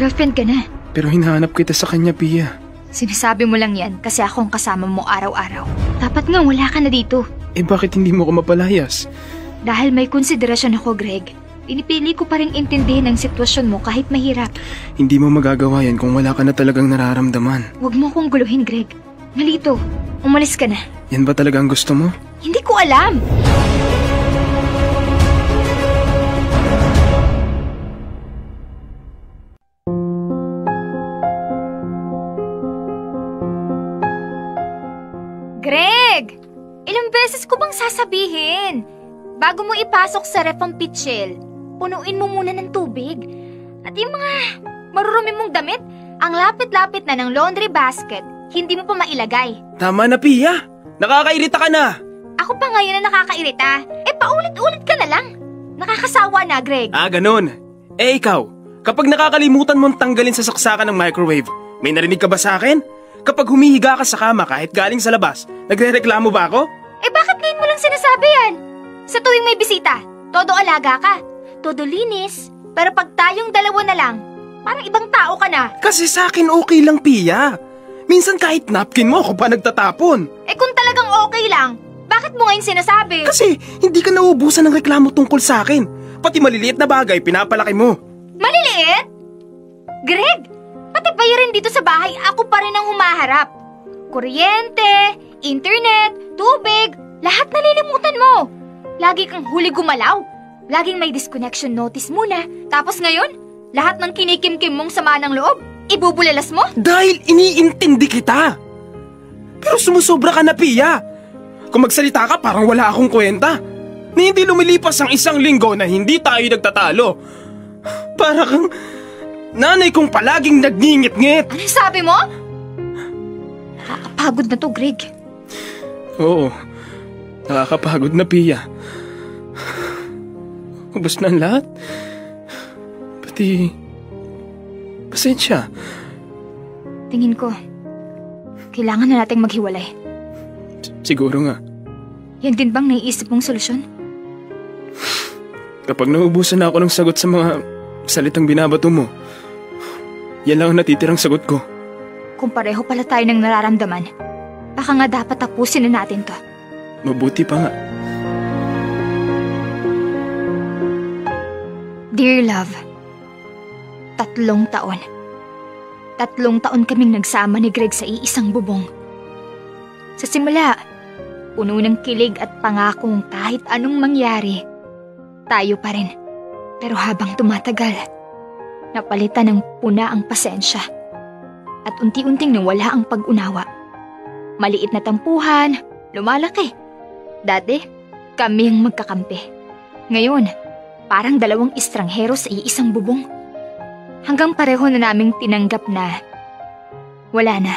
girlfriend ka na. Pero hinahanap kita sa kanya, Pia. Sinasabi mo lang yan kasi ako ang kasama mo araw-araw. Dapat nga wala ka na dito. Bakit hindi mo ko mapalayas? Dahil may konsiderasyon ako, Greg. Pinipili ko pa rin intindihin ang sitwasyon mo kahit mahirap. Hindi mo magagawa yan kung wala ka na talagang nararamdaman. Huwag mo akong guluhin, Greg. Nalito, umalis ka na. Yan ba talaga ang gusto mo? Hindi ko alam! Greg! Ilang beses ko bang sasabihin? Bago mo ipasok sa ref ang pitchel, punuin mo muna ng tubig. At yung mga marurumi mong damit, ang lapit-lapit na ng laundry basket, hindi mo pa mailagay. Tama na, Pia! Nakakairita ka na! Ako pa ngayon na nakakairita. Paulit-ulit ka na lang. Nakakasawa na, Greg. Ganun. Ikaw, kapag nakakalimutan mong tanggalin sa saksakan ng microwave, may narinig ka ba sa akin? Kapag humihiga ka sa kama kahit galing sa labas, nagrereklamo ba ako? Bakit ngayon mo lang sinasabi yan? Sa tuwing may bisita, todo alaga ka, todo linis, pero pag tayong dalawa na lang, parang ibang tao ka na. Kasi sa akin okay lang, Pia. Minsan kahit napkin mo ako pa nagtatapon. Kung talagang okay lang, bakit mo ngayon sinasabi? Kasi hindi ka nauubusan ng reklamo tungkol sa akin. Pati maliliit na bagay, pinapalaki mo. Maliliit? Greg, pati bayarin dito sa bahay, ako pa rin ang humaharap. Kuryente, internet, tubig, lahat nalilimutan mo. Lagi kang huli gumalaw. Laging may disconnection notice muna. Tapos ngayon, lahat ng kinikimkim mong sama ng loob, ibubulalas mo? Dahil iniintindi kita. Pero sumusobra ka na, Pia. Kung magsalita ka, parang wala akong kwenta. Na hindi lumilipas ang isang linggo na hindi tayo nagtatalo. Para kang nanay kong palaging nagngingit-ngit. Ano sabi mo? Nakakapagod na to, Greg. Oo, nakakapagod na, Pia. Ubus na ang lahat. Pati pasensya. Tingin ko, kailangan na nating maghiwalay. Siguro nga. Yan din bang naiisip mong solusyon? Kapag naubusan na ako ng sagot sa mga salitang binabato mo, yan lang ang natitirang sagot ko. Kung pareho pala tayo ng nararamdaman, baka nga dapat tapusin na natin to. Mabuti pa nga. Dear love, 3 taon. 3 taon kaming nagsama ni Greg sa iisang bubong. Sa simula, puno ng kilig at pangakong kahit anong mangyari, tayo pa rin. Pero habang tumatagal, napalitan ng puna ang pasensya. At unti-unting nawala ang pag-unawa. Maliit na tampuhan, lumalaki. Dati, kami ang magkakampi. Ngayon, parang 2 estranghero sa iisang bubong. Hanggang pareho na naming tinanggap na wala na.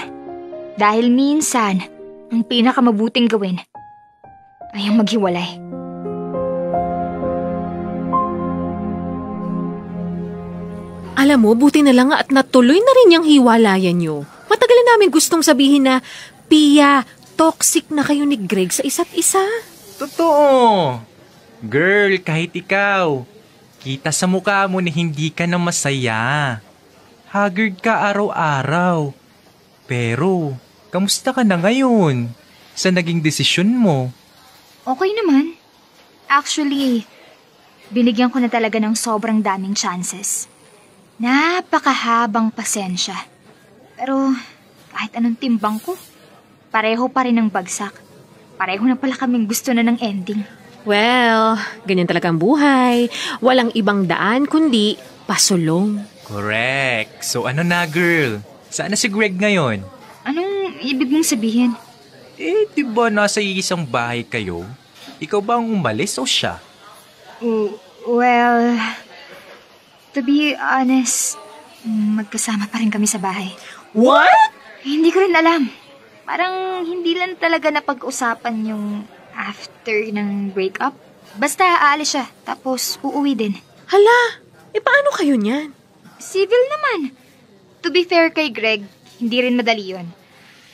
Dahil minsan, ang pinakamabuting gawin ay ang maghiwalay. Alam mo, buti na lang at natuloy na rin yung hiwalayan nyo. Matagal na namin gustong sabihin na, Pia, toxic na kayo ni Greg sa isa't isa. Totoo. Girl, kahit ikaw, kita sa mukha mo na hindi ka na masaya. Haggard ka araw-araw. Pero, kamusta ka na ngayon? Sa naging desisyon mo? Okay naman. Actually, binigyan ko na talaga ng sobrang daming chances. Napakahabang pasensya. Pero kahit anong timbang ko, pareho pa rin ang bagsak. Pareho na pala kaming gusto na ng ending. Well, ganyan talaga ang buhay. Walang ibang daan kundi pasulong. Correct. So ano na, girl? Saan na si Greg ngayon? Anong ibig mong sabihin? Diba nasa isang bahay kayo? Ikaw ba ang umalis o siya? Well, to be honest, magkasama pa rin kami sa bahay. What? Hindi ko rin alam. Parang hindi lang talaga napag-usapan yung after ng breakup. Basta aalis siya, tapos uuwi din. Hala, paano kayo niyan? Civil naman. To be fair kay Greg, hindi rin madali yun.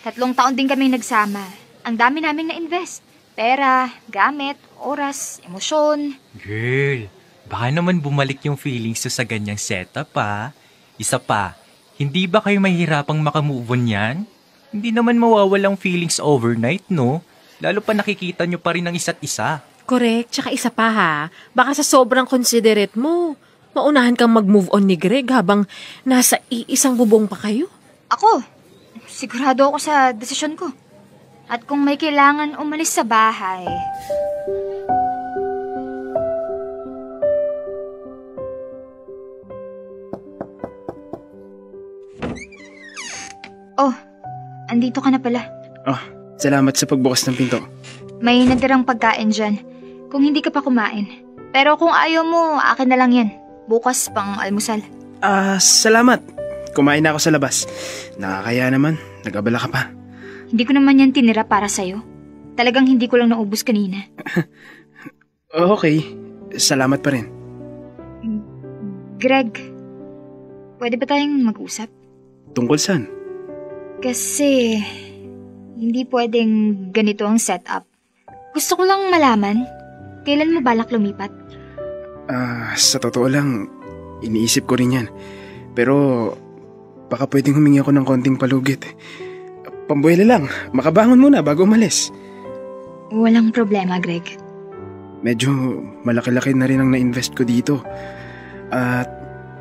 3 taon din kami nagsama. Ang dami naming na-invest. Pera, gamit, oras, emosyon. Girl, baka naman bumalik yung feelings sa ganyang setup, ha? Isa pa, hindi ba kayo mahihirapang makamove on yan? Hindi naman mawawalang feelings overnight, no? Lalo pa nakikita nyo pa rin ang isa't isa. Correct. Tsaka isa pa ha, baka sa sobrang considerate mo, maunahan kang mag-move on ni Greg habang nasa iisang bubong pa kayo. Ako, sigurado ako sa desisyon ko. At kung may kailangan umalis sa bahay... Oh, andito ka na pala. Oh, salamat sa pagbukas ng pinto. May natirang pagkain dyan. Kung hindi ka pa kumain. Pero kung ayaw mo, akin na lang yan. Bukas pang almusal. Salamat. Kumain na ako sa labas. Nakakaya naman. Nag-abala ka pa. Hindi ko naman yan tinira para sa'yo. Talagang hindi ko lang naubos kanina. Okay. Salamat pa rin. Greg, pwede ba tayong mag-usap? Tungkol saan? Kasi hindi pwedeng ganito ang setup. Gusto ko lang malaman, kailan mo balak lumipat? Sa totoo lang, iniisip ko rin yan. Pero baka pwedeng humingi ako ng konting palugit. Pambuela lang, makabangon muna bago umalis. Walang problema, Greg. Medyo malaki-laki na rin ang na-invest ko dito. At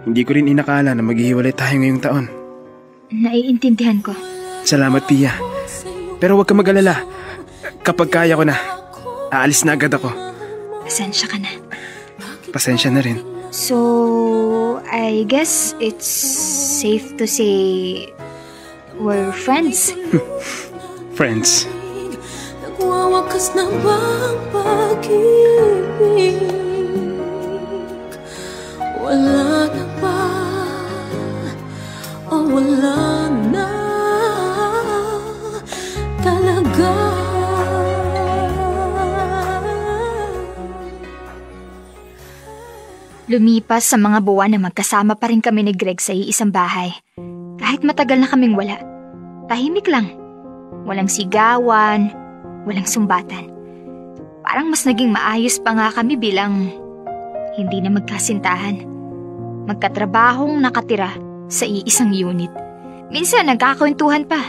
hindi ko rin inakala na maghihiwalay tayo ngayong taon. Naiintindihan ko. Salamat, Pia. Pero huwag ka mag-alala. Kapag kaya ko na, aalis na agad ako. Pasensya ka na. Pasensya na rin. So, I guess it's safe to say we're friends. Friends. Nagwawakas na bang pag-ibig? Wala na ba? O wala na talaga? Lumipas sa mga buwan na magkasama pa rin kami ni Greg sa iisang bahay. Kahit matagal na kaming wala. Tahimik lang. Walang sigawan, walang sumbatan. Parang mas naging maayos pa nga kami bilang hindi na magkasintahan. Magkatrabahong nakatira sa iisang unit. Minsan nagkakwentuhan pa.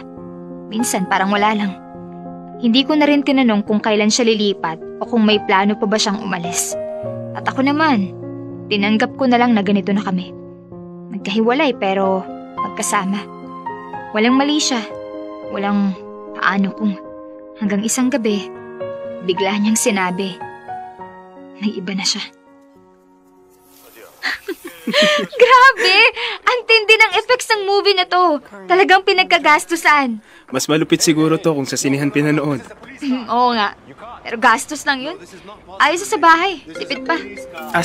Minsan parang wala lang. Hindi ko na rin tinanong kung kailan siya lilipat o kung may plano pa ba siyang umalis. At ako naman, tinanggap ko na lang na ganito na kami. Nagkahiwalay pero magkasama. Walang mali siya. Walang paano kung hanggang isang gabi, bigla niyang sinabi, may iba na siya. Grabe! Ang tindi ng effects ng movie na to. Talagang pinagkagastusan. Mas malupit siguro to kung sa sinihan pinanood. Oo nga. Pero gastos lang yun. Ayos sa bahay. Tipid pa.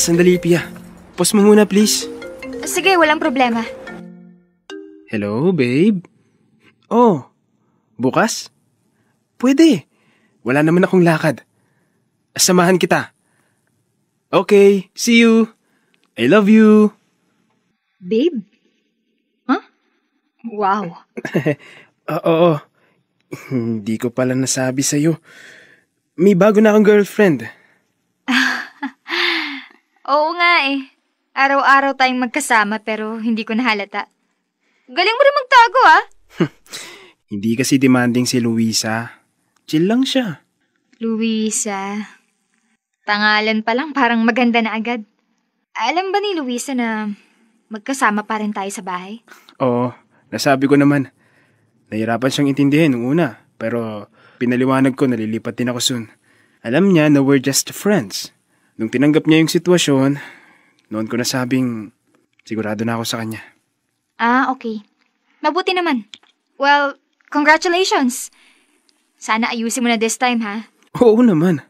Sandali, Pia. Pause mo muna, please. Sige, walang problema. Hello, babe? Oh, bukas? Pwede. Wala naman akong lakad. Samahan kita. Okay, see you. I love you. Babe? Huh? Wow. Oo. Hindi ko pala nasabi sa'yo. May bago na akong girlfriend. Oo nga eh. Araw-araw tayong magkasama pero hindi ko nahalata. Galing mo rin magtago ah. Hindi kasi demanding si Luisa. Chill lang siya. Luisa. Pangalan pa lang parang maganda na agad. Alam ba ni Luisa na magkasama pa rin tayo sa bahay? Oo, nasabi ko naman. Nahirapan siyang intindihin nung una, pero pinaliwanag ko na lilipat din ako soon. Alam niya na we're just friends. Nung tinanggap niya yung sitwasyon, noon ko nasabing sigurado na ako sa kanya. Okay. Mabuti naman. Well, congratulations. Sana ayusin mo na this time, ha? Oo naman.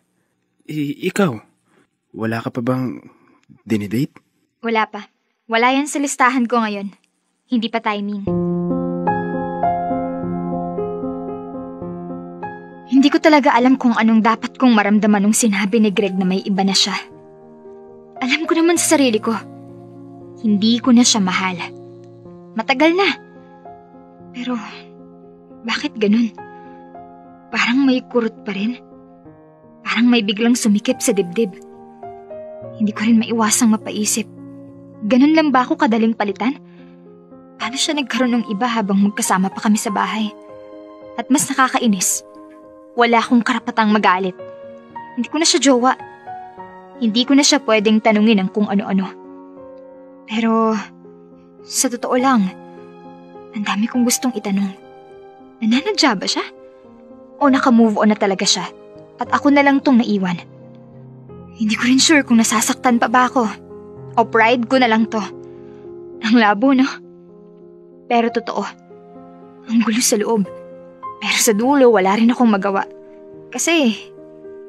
Ikaw, wala ka pa bang dinidate? Wala pa. Wala yan sa listahan ko ngayon. Hindi pa timing. Hindi ko talaga alam kung anong dapat kong maramdaman nung sinabi ni Greg na may iba na siya. Alam ko naman sa sarili ko, hindi ko na siya mahal. Matagal na. Pero, bakit ganun? Parang may kurot pa rin. Parang may biglang sumikip sa dibdib. Hindi ko rin maiwasang mapaisip. Ganun lang ba ako kadaling palitan? paano siya nagkaroon ng iba habang magkasama pa kami sa bahay? At mas nakakainis, wala akong karapatang magalit. Hindi ko na siya jowa. Hindi ko na siya pwedeng tanungin ng kung ano-ano. Pero, sa totoo lang, ang dami kong gustong itanong. Nananadya ba siya? O naka-move on na talaga siya at ako na lang tong naiwan? Hindi ko rin sure kung nasasaktan pa ba ako o pride ko na lang to. Ang labo, no? Pero totoo, ang gulo sa loob. Pero sa dulo, wala rin akong magawa. Kasi,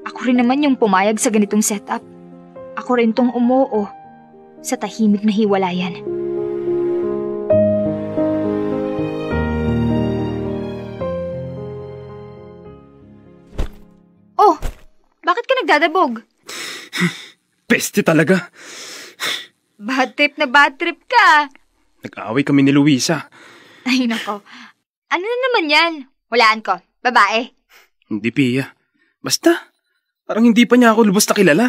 ako rin naman yung pumayag sa ganitong setup. Ako rin tong umuo sa tahimik na hiwalayan. Oh, bakit ka nagdadabog? Peste talaga. Bad trip ka. Nag-away kami ni Luisa. Ay nako, ano na naman yan? Walaan ko, babae. Hindi, Pia. Basta, parang hindi pa niya ako lubos na kilala.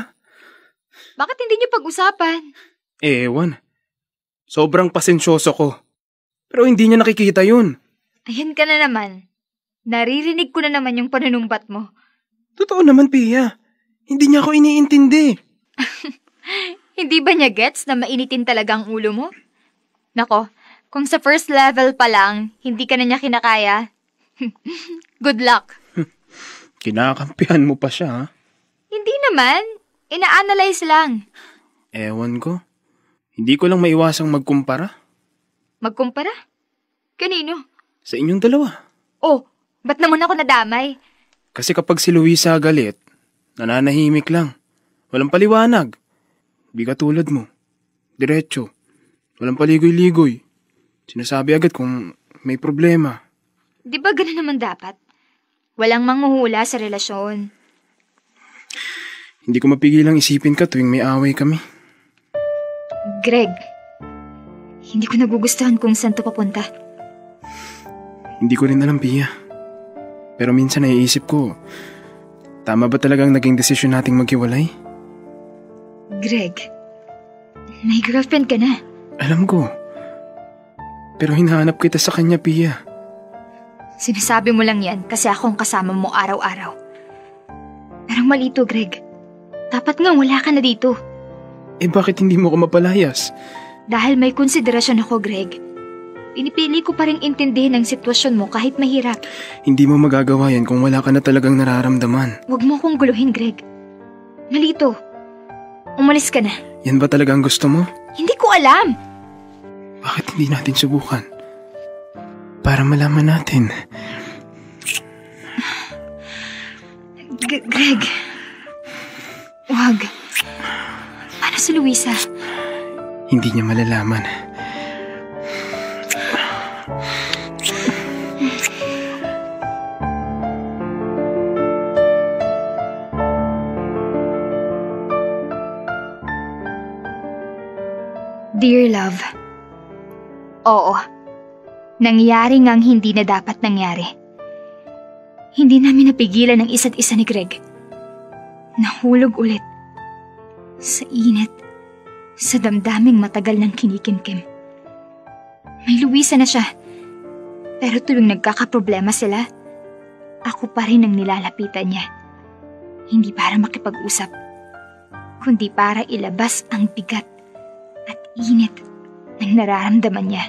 Bakit hindi niyo pag-usapan? Ewan. Sobrang pasensyoso ko. Pero hindi niya nakikita yun. Ayan ka na naman. Naririnig ko na naman yung panunumbat mo. Totoo naman, Pia. Hindi niya ako iniintindi. Hindi ba niya gets na mainitin talaga ang ulo mo? Nako, kung sa first level pa lang, hindi ka na niya kinakaya. Good luck. Kinakampihan mo pa siya, ha? Hindi naman. Ina-analyze lang. Ewan ko. Hindi ko lang maiwasang magkumpara. Magkumpara? Kanino? Sa inyong dalawa. Oh, ba't naman ako nadamay? Kasi kapag si Luisa galit, nananahimik lang. Walang paliwanag. Di katulad mo. Diretso. Walang paligoy-ligoy. Sinasabi agad kung may problema. Di ba ganun naman dapat? Walang manghuhula sa relasyon. Hindi ko mapigilang isipin ka tuwing may away kami. Greg, hindi ko nagugustuhan kung saan to papunta. Hindi ko rin alam, Pia. Pero minsan naiisip ko, tama ba talagang naging desisyon nating maghiwalay? Greg, may girlfriend ka na. Alam ko. Pero hinahanap kita sa kanya, Pia. Sinasabi mo lang yan kasi akong kasama mo araw-araw. Pero mali to, Greg. Dapat nga wala ka na dito. Eh bakit hindi mo ko mapalayas? Dahil may konsiderasyon ako, Greg. Pinipili ko pa rin intindihin ang sitwasyon mo kahit mahirap. Hindi mo magagawa yan kung wala ka na talagang nararamdaman. Huwag mo akong guluhin, Greg. Mali to. Umalis ka na. Yan ba talaga ang gusto mo? Hindi ko alam. Bakit hindi natin subukan? Para malaman natin. Greg. Wag. Paano si Luisa? Hindi niya malalaman. Dear love. Oo. Nangyari ngang hindi na dapat nangyari. Hindi namin napigilan ang isa't isa ni Greg. Nahulog ulit. Sa init. Sa damdaming matagal ng kinikimkim. May Luisa na siya. Pero tuwing nagkakaproblema sila, ako pa rin ang nilalapitan niya. Hindi para makipag-usap, kundi para ilabas ang bigat at init ng nararamdaman niya.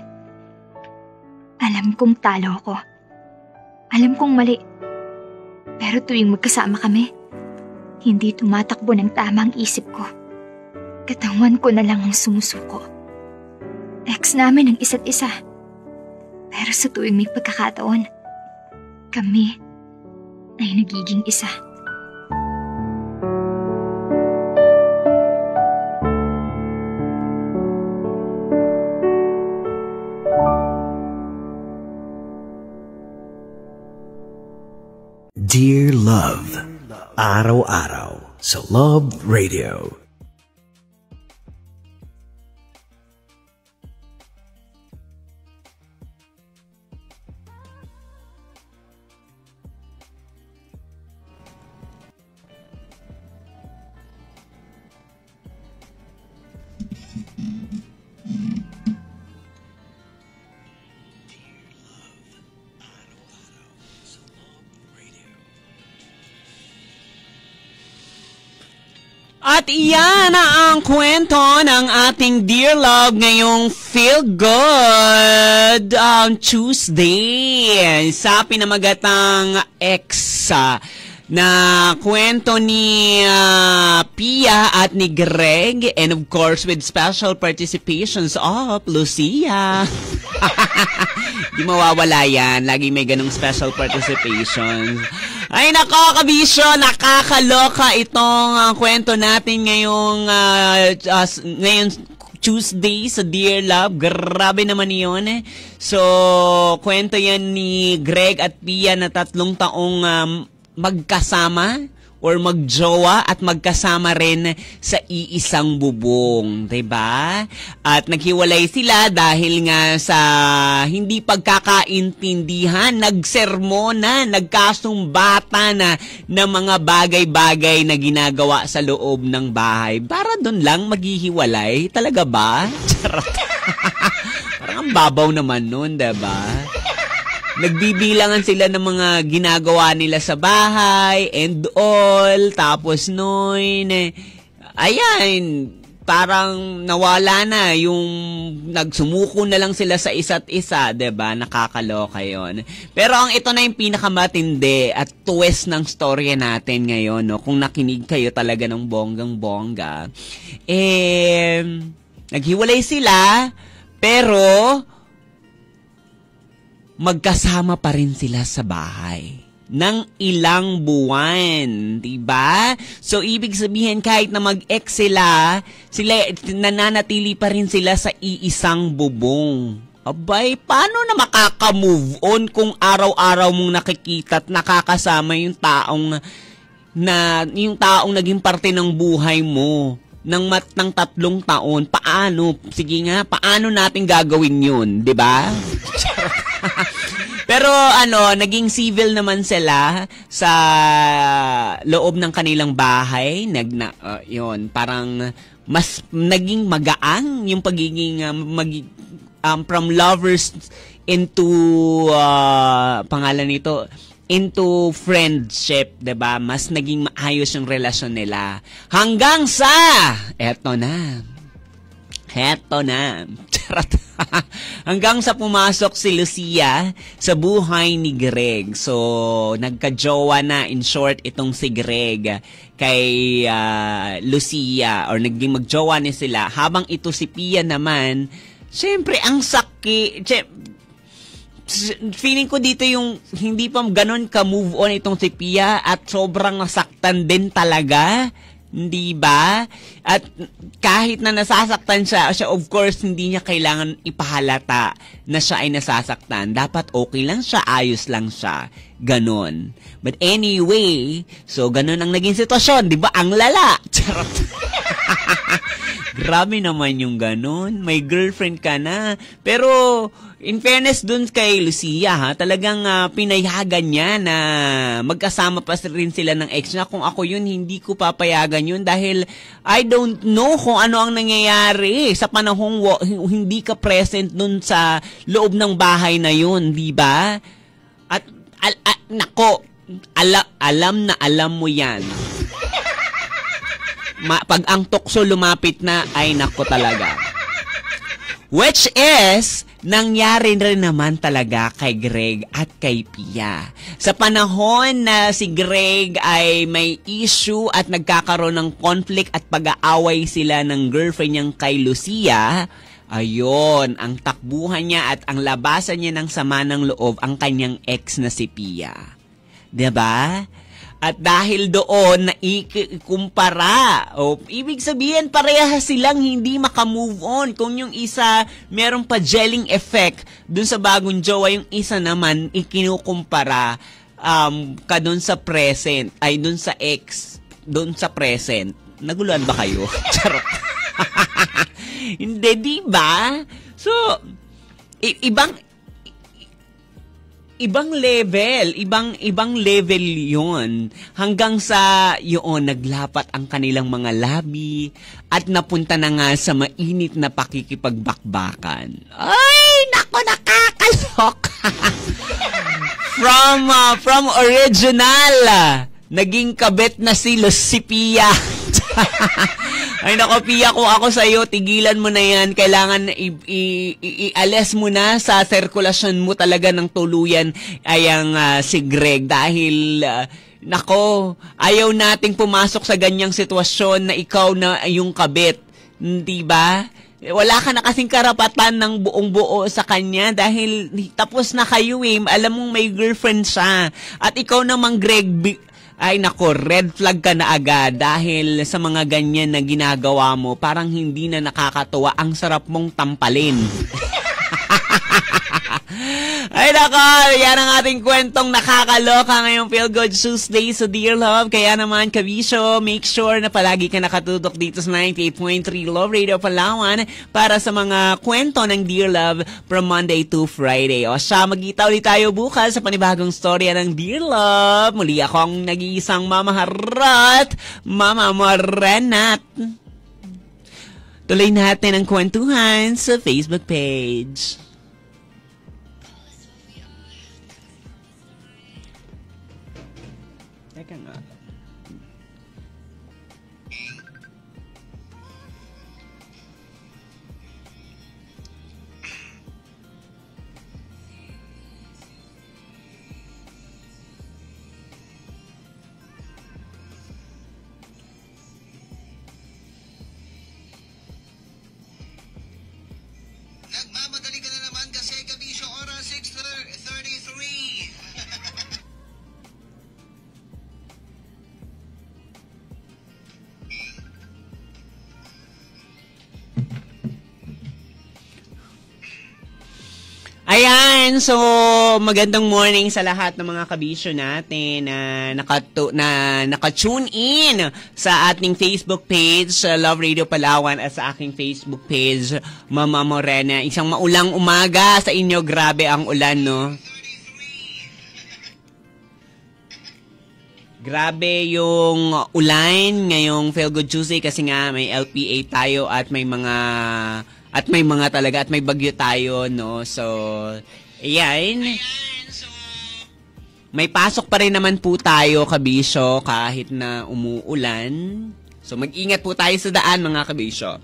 Alam kong talo ako. Alam kong mali. Pero tuwing magkasama kami, hindi tumatakbo ng tama ang isip ko. Katawan ko na lang ang sumusuko. Ex namin ang isa't isa. Pero sa tuwing may pagkakataon, kami ay nagiging isa. Dear Love, araw-araw sa Love Radio. At iyan ang kwento ng ating Dear Love ngayong Feel Good Tuesday sa pinamagatang X na kwento ni Pia at ni Greg, and of course with special participations of Lucia. Di mawawala yan. Lagi may ganong special participations. Ay nako, kabisyo, nakakaloka itong kwento natin ngayong Tuesday sa Dear Love. Grabe naman yun eh. So, kwento yan ni Greg at Pia na 3 taong magkasama or magjowa at magkasama rin sa iisang bubong, 'di ba? At naghiwalay sila dahil nga sa hindi pagkakaintindihan, nagsermonan, nagkasumbatan na mga bagay-bagay na ginagawa sa loob ng bahay. Para doon lang maghihiwalay, talaga ba? Charot. Parang ang babaw naman noon, 'di ba? Nagbibilangan sila ng mga ginagawa nila sa bahay and all. Tapos noon, ayan, parang nawala na yung nagsumuko na lang sila sa isa't isa, 'di ba? Nakakaloka 'yon. Pero ang ito na yung pinakamatindi at twist ng storya natin ngayon, no? Kung nakinig kayo talaga ng bonggang-bongga. Naghiwalay sila, pero magkasama pa rin sila sa bahay ng ilang buwan, diba? So, ibig sabihin, kahit na mag-ex sila nananatili pa rin sila sa iisang bubong. Abay, paano na makaka-move on kung araw-araw mong nakikita at nakakasama yung taong naging parte ng buhay mo ng 3 taon? Paano? Sige nga, paano natin gagawin yun, diba? Pero naging civil naman sila sa loob ng kanilang bahay. Yun, parang mas naging magaang yung pagiging from lovers into pangalan nito, into friendship, 'di ba? Mas naging maayos yung relasyon nila hanggang sa eto na. Charot. Hanggang sa pumasok si Lucia sa buhay ni Greg. So, nagka-jowa na, in short, itong si Greg kay Lucia, or naging magjowa ni sila. Habang ito si Pia naman, syempre, ang sakit. Feeling ko dito yung hindi pa ganon ka-move on itong si Pia at sobrang nasaktan din talaga. Hindi ba? At kahit na nasasaktan siya, of course, hindi niya kailangan ipahalata na siya ay nasasaktan. Dapat okay lang siya, ayos lang siya. Ganon. But anyway, so ganon ang naging sitwasyon. Di ba? Ang lala. Charot. Grabe naman yung ganon. May girlfriend ka na. Pero, in fairness dun kay Lucia, talagang pinayagan niya na magkasama pa rin sila ng ex niya. Kung ako yun, hindi ko papayagan yun dahil I don't know kung ano ang nangyayari sa panahong hindi ka present dun sa loob ng bahay na yun, di ba? At, nako, alam mo yan. Pag ang tukso lumapit na, ay nako talaga. Which is, nangyari rin naman talaga kay Greg at kay Pia. Sa panahon na si Greg ay may issue at nagkakaroon ng conflict at pag-aaway sila ng girlfriend niyang kay Lucia, ayun, ang takbuhan niya at ang labasan niya ng sama ng loob ang kanyang ex na si Pia. Diba? At dahil doon, naikumpara. Ibig sabihin, parehas silang hindi makamove on. Kung yung isa, meron pa gelling effect dun sa bagong jowa, yung isa naman, ikinukumpara ka dun sa present, ay dun sa ex, dun sa present. Naguluhan ba kayo? Charot. Hindi, di ba? So, ibang level yon, hanggang sa yun naglapat ang kanilang mga labi at napunta na nga sa mainit na pakikipagbakbakan. Ay, nako, nakakaloka. From original, naging kabet na si Pia. Ay nako, Pia, kung ako sa'yo, tigilan mo na yan. Kailangan ialis mo na sa sirkulasyon mo talaga ng tuluyan ayang si Greg. Dahil, nako, ayaw nating pumasok sa ganyang sitwasyon na ikaw na yung kabit. Di ba? Wala ka na kasing karapatan ng buong buo sa kanya dahil tapos na kayo eh. Alam mong may girlfriend siya. At ikaw namang, Greg, ay nako, red flag ka na agad dahil sa mga ganyan na ginagawa mo, parang hindi na nakakatuwa. Ang sarap mong tampalin. Ay nako, yan ang ating kwentong nakakaloka ngayong Feel Good Tuesday sa Dear Love. Kaya naman, kabisyo, make sure na palagi ka nakatutok dito sa 98.3 Love Radio Palawan para sa mga kwento ng Dear Love from Monday to Friday. O siya, magkita ulit tayo bukas sa panibagong storya ng Dear Love. Muli ako ang nag-iisang Mama Harat, Mama Morenat. Tuloy natin ang kwentuhan sa Facebook page. Teka nga. Nagmamadali ka na naman kasi gabi siya oras 6:33. Ayan, so magandang morning sa lahat ng mga kabisyo natin na naka-tune in sa ating Facebook page, Love Radio Palawan, at sa aking Facebook page, Mama Morena. Isang maulang umaga sa inyo. Grabe ang ulan, no? Grabe yung ulan ngayong Feel Good Tuesday kasi nga may LPA tayo at may mga talaga at may bagyo tayo, no? So, ayan. May pasok pa rin naman po tayo, kabisyo, kahit na umuulan. So, mag-ingat po tayo sa daan, mga kabisyo.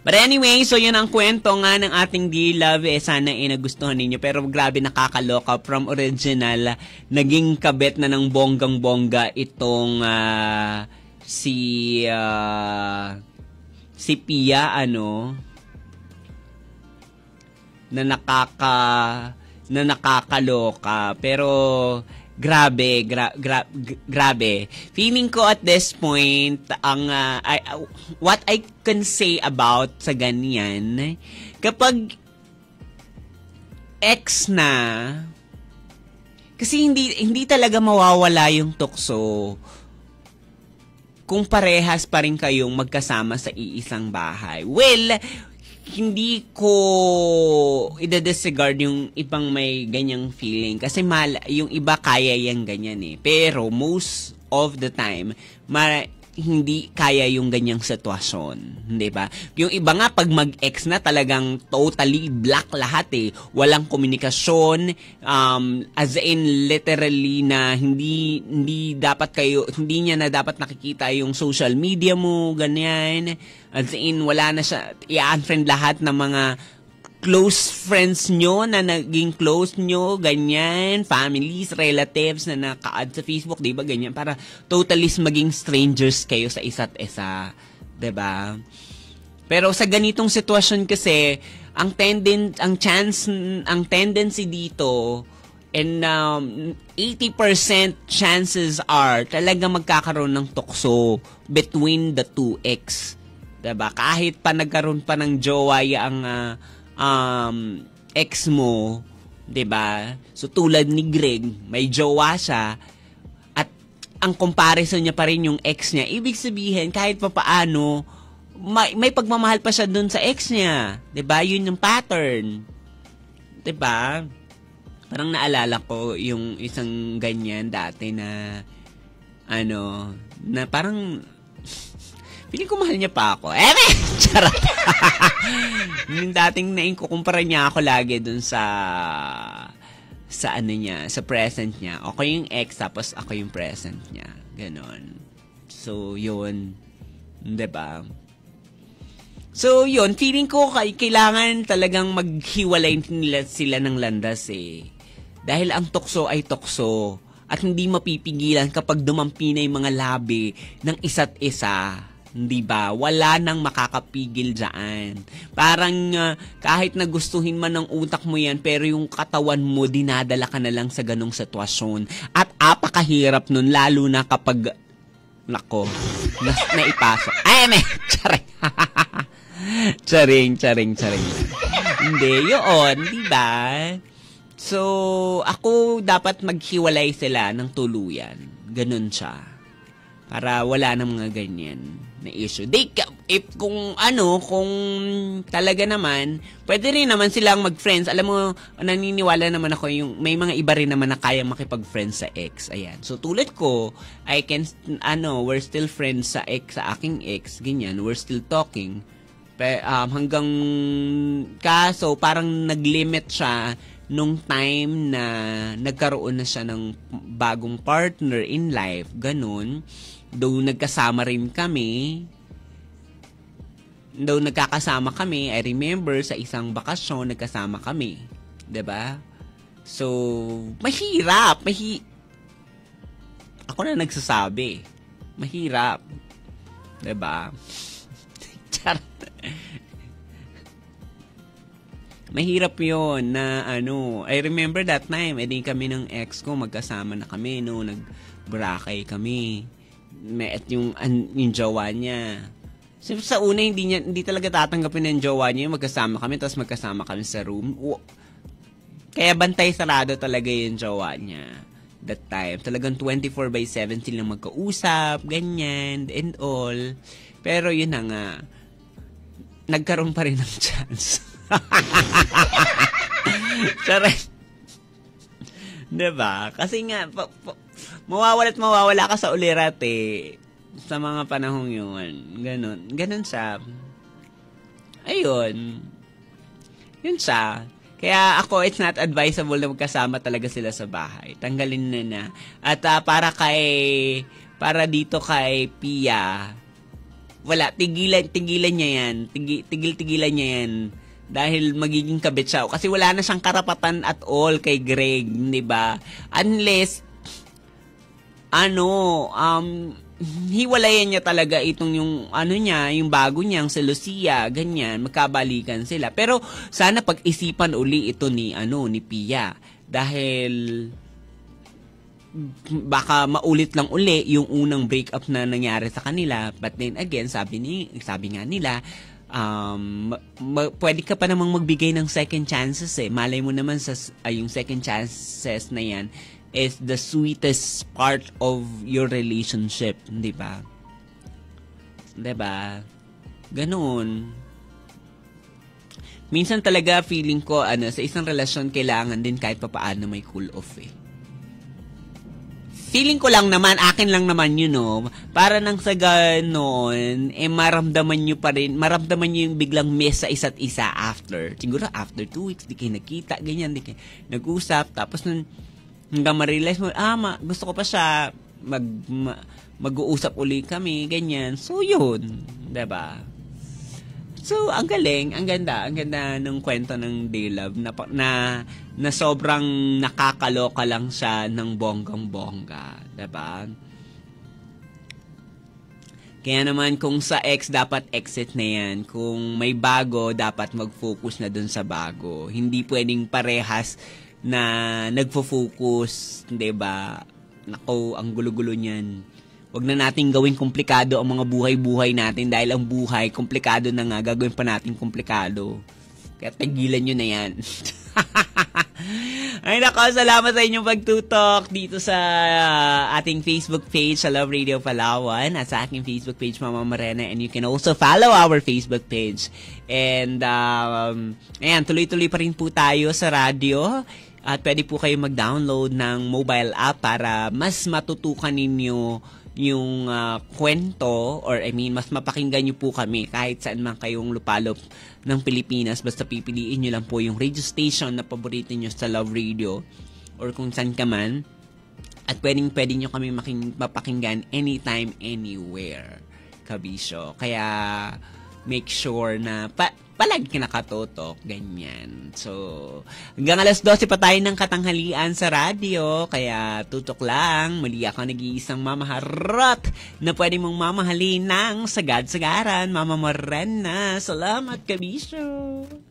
But anyway, so yun ang kwento nga ng ating Dear Love. Sana nagustuhan ninyo. Pero grabe, nakakaloka. From original, naging kabit na ng bonggang-bongga itong si Pia, na nakakaloka. Pero grabe. Feeling ko at this point, what I can say about sa ganyan, kapag ex na, kasi hindi talaga mawawala yung tukso kung parehas pa rin kayong magkasama sa iisang bahay. Well, hindi ko i-disregard yung ibang may ganyang feeling kasi yung iba kaya yung ganyan eh. Pero most of the time, hindi kaya yung ganyang sitwasyon. Hindi ba? Yung iba nga, pag mag-ex na, talagang totally black lahat eh. Walang komunikasyon, as in literally na hindi niya na dapat nakikita yung social media mo, ganyan. As in, wala na siya, i-unfriend lahat ng mga close friends nyo na naging close nyo, ganyan, families, relatives na naka-add sa Facebook, diba, ganyan, para totally maging strangers kayo sa isa't isa, diba? Pero sa ganitong sitwasyon kasi, ang tendency dito, and 80% chances are talaga magkakaroon ng tukso between the two ex, diba? Kahit pa nagkaroon pa ng jowa ang ex mo, 'di ba? So tulad ni Greg, may jowa siya at ang comparison niya pa rin yung ex niya. Ibig sabihin kahit papaano may pagmamahal pa siya dun sa ex niya, 'di ba? Yun yung pattern. 'Di ba? Parang naalala ko yung isang ganyan dati na na parang feeling ko mahal niya pa ako. Charot. Yung dating naikukumpara niya ako lagi dun sa present niya. Ako yung ex, tapos ako yung present niya. Ganon. So, yun. Diba? So, yun. Feeling ko kailangan talagang maghiwalay nila sila ng landas eh. Dahil ang tukso ay tukso. At hindi mapipigilan kapag dumampi na yung mga labi ng isa't isa. Hindi ba? Wala nang makakapigil dyan. Parang kahit na gustuhin man ng utak mo yan, pero yung katawan mo, dinadala ka na lang sa ganong sitwasyon. At apakahirap nun, lalo na kapag, nako, naipasok. Ay, may, charing. Hindi, yun, di ba? So, ako dapat maghiwalay sila ng tuluyan. Ganun siya. Para wala ng mga ganyan na issue. Kung talaga naman, pwede rin naman silang mag-friends. Alam mo, naniniwala naman ako yung may mga iba rin naman na kaya makipag-friends sa ex. Ayan. So, tulad ko, we're still friends sa aking ex. Ganyan, we're still talking. Hanggang kaso, parang nag-limit siya nung time na nagkaroon na siya ng bagong partner in life, ganun. Though nagkakasama kami, I remember sa isang bakasyon, nagkasama kami. 'Di ba? So, mahirap. Ako na nagsasabi. Mahirap. 'Di ba? Mahirap yun na I remember that time, kami ng ex ko, magkasama na kami, nag-Boracay kami. At yung jowa niya. So, sa una, hindi talaga tatanggapin ng jowa niya, magkasama kami, tapos magkasama kami sa room. Kaya bantay sarado talaga yung jowa niya. That time, talagang 24/7 silang magkausap, ganyan, and all. Pero yun na nga, nagkaroon pa rin ng chance. Charay. Diba? Kasi nga, mawawala ka sa ulirat sa mga panahong yun. Ganon siya. Ayun. Yun siya. Kaya ako, it's not advisable na magkasama talaga sila sa bahay. Tanggalin na. At para dito kay Pia, wala, tigilan niya yan. Tigilan niya yan. Dahil magiging kabit siya. Kasi wala na siyang karapatan at all kay Greg, di ba? Unless, hiwalayan niya talaga itong yung bago niyang si Lucia, ganyan, magkabalikan sila. Pero sana pag-isipan uli ito ni Pia. Dahil baka maulit lang uli yung unang breakup na nangyari sa kanila. But then again, sabi nga nila, pwede ka pa namang magbigay ng second chances Malay mo naman yung second chances na yan is the sweetest part of your relationship, di ba? Diba? Ganun. Minsan talaga feeling ko sa isang relasyon kailangan din kahit papaano may cool off Feeling ko lang naman, akin lang naman yun, para nang sa ganon, maramdaman nyo yung biglang miss sa isa't isa siguro after 2 weeks, di kayo nakita, ganyan, di kayo nag-usap, tapos nun, hanggang ma-realize mo, gusto ko pa siya, mag-uusap uli kami, ganyan, so yun, diba? So, ang galing, ang ganda ng kwento ng Daylove na sobrang nakakaloka lang siya ng bonggang-bongga, diba? Kaya naman kung sa ex, dapat exit na yan. Kung may bago, dapat mag-focus na dun sa bago. Hindi pwedeng parehas na nagfo-focus, diba? Nako, ang gulo-gulo niyan. Huwag na natin gawing komplikado ang mga buhay-buhay natin dahil ang buhay, komplikado na nga, gagawin pa natin komplikado. Kaya tigilan nyo na yan. Ay nako, salamat sa inyong pagtutok dito sa ating Facebook page sa Love Radio Palawan at sa aking Facebook page Mama Morena, and you can also follow our Facebook page. And ayan, tuloy-tuloy pa rin po tayo sa radio at pwede po kayo mag-download ng mobile app para mas matutukan ninyo yung kwento or mas mapakinggan nyo po kami kahit saan man kayong lupalop ng Pilipinas. Basta pipiliin nyo lang po yung radio station na paborito nyo sa Love Radio or kung saan ka man. At pwede nyo kami mapakinggan anytime, anywhere, kabisyo. Kaya, make sure na palagi ka nakatutok, ganyan. So, hanggang alas 12 pa tayo ng katanghalian sa radyo, kaya tutok lang. Muli ako nag-iisang mamaharot na pwede mong mamahalin ng sagad-sagaran, Mama Morena. Salamat, kabisyo!